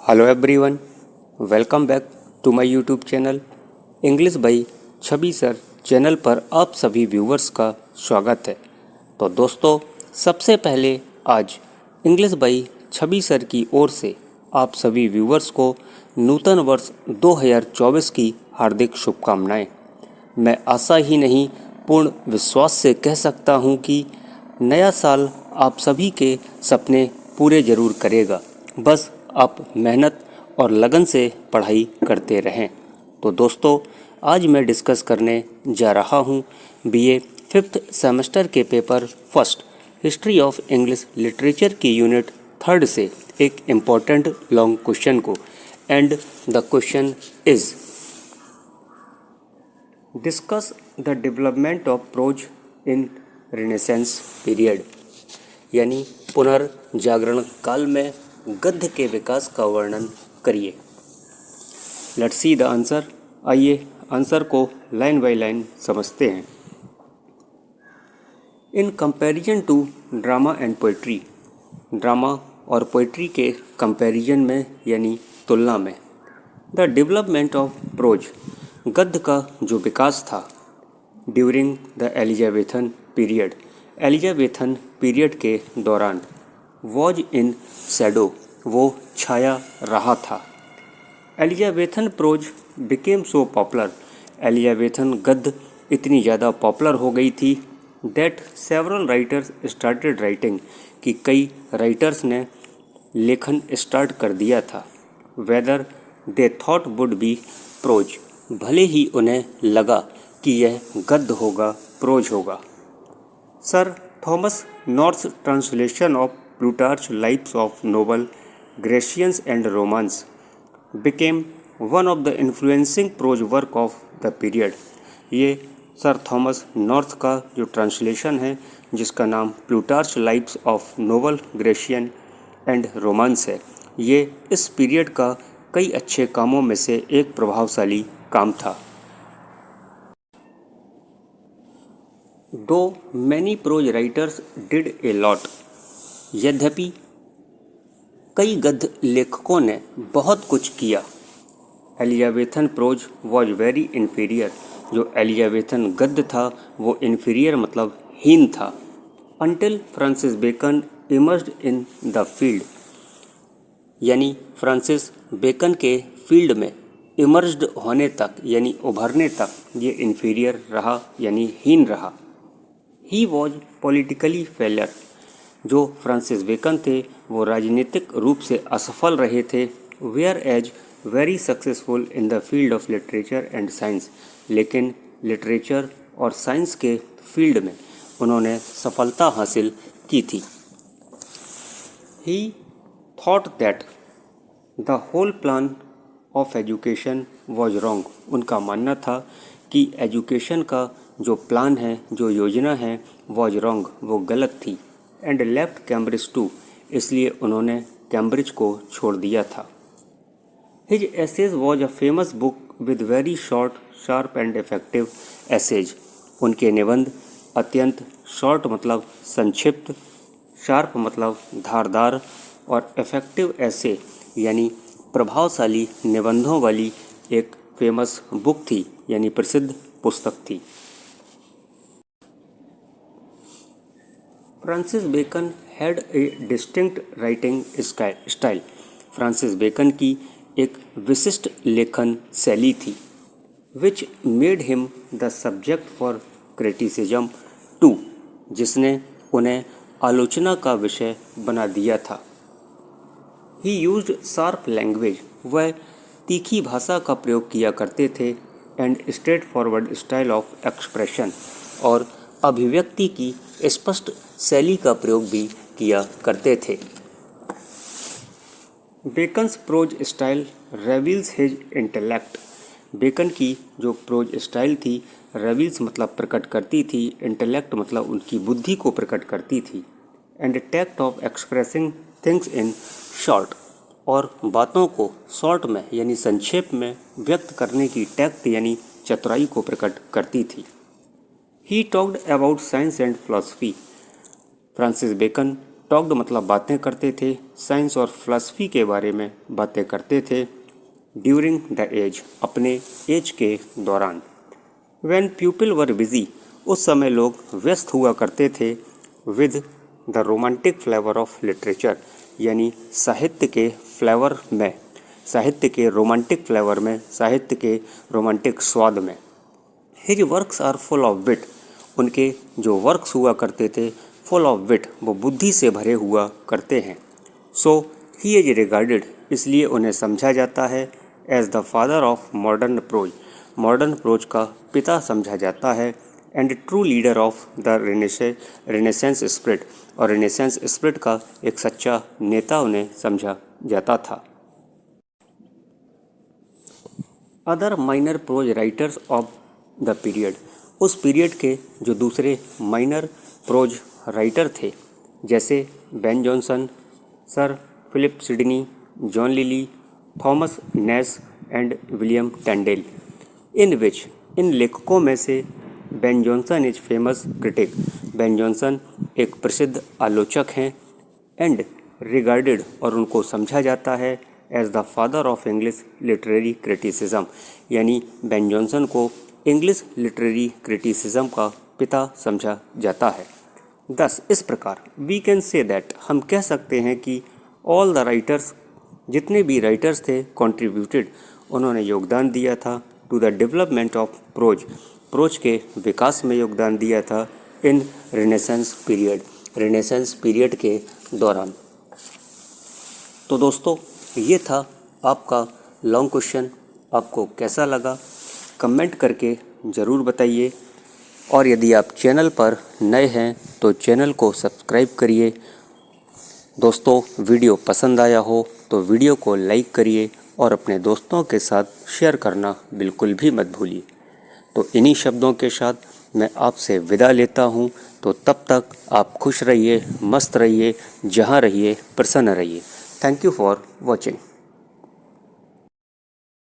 Hello everyone, welcome back to my YouTube channel English by Chhavi sir channel पर आप सभी viewers का स्वागत है। तो दोस्तों, सबसे पहले आज इंग्लिश बाई छवि सर की ओर से आप सभी व्यूवर्स को नूतन वर्ष 2024 की हार्दिक शुभकामनाएं। मैं आशा ही नहीं पूर्ण विश्वास से कह सकता हूं कि नया साल आप सभी के सपने पूरे जरूर करेगा। बस आप मेहनत और लगन से पढ़ाई करते रहें। तो दोस्तों, आज मैं डिस्कस करने जा रहा हूँ बीए 5th सेमेस्टर के paper first history of English literature की यूनिट 3rd से एक इम्पॉर्टेंट लॉन्ग क्वेश्चन को। And the question is discuss the development of pros in renaissance period, यानी पुनर्जागरण काल में गद्य के विकास का वर्णन करिए। Let's see the answer. आइए आंसर को लाइन बाय लाइन समझते हैं। In comparison to drama and poetry, drama और पोइट्री के कंपैरिजन में यानी तुलना में, द डेवलपमेंट ऑफ प्रोज, गद्य का जो विकास था during the Elizabethan period, Elizabethan period के दौरान, वॉज इन शैडो, वो छाया रहा था। Elizabethan prose became so popular, Elizabethan गद्य इतनी ज़्यादा पॉपुलर हो गई थी that several writers started writing, कि कई राइटर्स ने लेखन स्टार्ट कर दिया था। Whether they thought would be prose, भले ही उन्हें लगा कि यह गद्य होगा, प्रोज होगा। Sir Thomas North's translation of Plutarch's Lives of Noble, Grecians and Romans became one of the influencing prose work of the period। ये सर थॉमस नॉर्थ का जो ट्रांसलेशन है, जिसका नाम Plutarch lives of noble, Grecian and Romans है, ये इस period का कई अच्छे कामों में से एक प्रभावशाली काम था। Though many prose writers did a lot, यद्यपि कई गद्य लेखकों ने बहुत कुछ किया। Elizabethan prose was very inferior, जो एलिजाबेथन गद्य था वो इन्फीरियर मतलब हीन था। Until Francis Bacon emerged in the field, यानी फ्रांसिस बेकन के फील्ड में इमर्ज्ड होने तक यानी उभरने तक ये इन्फीरियर रहा यानी हीन रहा। ही वॉज पॉलिटिकली फेलियर, जो फ्रांसिस बेकन थे वो राजनीतिक रूप से असफल रहे थे। Whereas very successful in the field of literature and science, लेकिन लिटरेचर और साइंस के फील्ड में उन्होंने सफलता हासिल की थी। He thought that the whole plan of education was wrong, उनका मानना था कि एजुकेशन का जो प्लान है, जो योजना है, वॉज रॉन्ग, वो गलत थी। एंड लेफ्ट कैम्ब्रिज टू, इसलिए उन्होंने कैम्ब्रिज को छोड़ दिया था। His essays was a famous book with very short, sharp and effective essays, उनके निबंध अत्यंत शॉर्ट मतलब संक्षिप्त, शार्प मतलब धारदार, और इफेक्टिव ऐसे यानी प्रभावशाली निबंधों वाली एक फेमस बुक थी यानी प्रसिद्ध पुस्तक थी। Francis Bacon had a distinct writing style, Francis Bacon की एक विशिष्ट लेखन शैली थी। Which made him the subject for criticism too, जिसने उन्हें आलोचना का विषय बना दिया था। ही यूज्ड शार्प लैंग्वेज, वह तीखी भाषा का प्रयोग किया करते थे। And straight forward style of expression, और अभिव्यक्ति की स्पष्ट शैली का प्रयोग भी किया करते थे। Bacon's prose style reveals his intellect, Bacon की जो प्रोज स्टाइल थी रेविल्स मतलब प्रकट करती थी, इंटेलेक्ट मतलब उनकी बुद्धि को प्रकट करती थी। And tact of expressing things in short, और बातों को शॉर्ट में यानी संक्षेप में व्यक्त करने की टैक्ट यानी चतुराई को प्रकट करती थी। He talked about science and philosophy, Francis Bacon talked मतलब बातें करते थे, साइंस और फिलॉसफी के बारे में बातें करते थे। ड्यूरिंग द एज, अपने एज के दौरान। व्हेन पीपल वर बिजी, उस समय लोग व्यस्त हुआ करते थे। With the romantic flavour of literature, यानी साहित्य के फ्लेवर में, साहित्य के रोमांटिक फ्लेवर में, साहित्य के रोमांटिक स्वाद में। His works are full of wit, उनके जो वर्क्स हुआ करते थे फुल ऑफ विट, वो बुद्धि से भरे हुआ करते हैं। सो ही इज रिगार्डेड, इसलिए उन्हें समझा जाता है as the father of modern prose, modern prose का पिता समझा जाता है। And true leader of the renaissance spirit, और रेनेसेंस स्पिरिट का एक सच्चा नेता उन्हें समझा जाता था। Other minor prose writers of the period, उस पीरियड के जो दूसरे माइनर प्रोज राइटर थे, जैसे Ben Jonson, sir Philip Sidney, John Lyly, Thomas Nashe and William Tyndale. In which, इन लेखकों में से Ben Jonson is famous critic, Ben Jonson एक प्रसिद्ध आलोचक हैं। एंड रिगार्डेड, और उनको समझा जाता है as the father of English literary criticism, यानी बेन जॉनसन को इंग्लिश लिटरेरी क्रिटिसिज्म का पिता समझा जाता है। दस, इस प्रकार वी कैन से दैट, हम कह सकते हैं कि ऑल द राइटर्स, जितने भी राइटर्स थे, कॉन्ट्रीब्यूटेड, उन्होंने योगदान दिया था to the development of prose, prose के विकास में योगदान दिया था in Renaissance period, Renaissance period के दौरान। तो दोस्तों, ये था आपका लॉन्ग क्वेश्चन। आपको कैसा लगा कमेंट करके ज़रूर बताइए, और यदि आप चैनल पर नए हैं तो चैनल को सब्सक्राइब करिए। दोस्तों, वीडियो पसंद आया हो तो वीडियो को लाइक करिए और अपने दोस्तों के साथ शेयर करना बिल्कुल भी मत भूलिए। तो इन्हीं शब्दों के साथ मैं आपसे विदा लेता हूँ। तो तब तक आप खुश रहिए, मस्त रहिए, जहाँ रहिए प्रसन्न रहिए। Thank you for watching.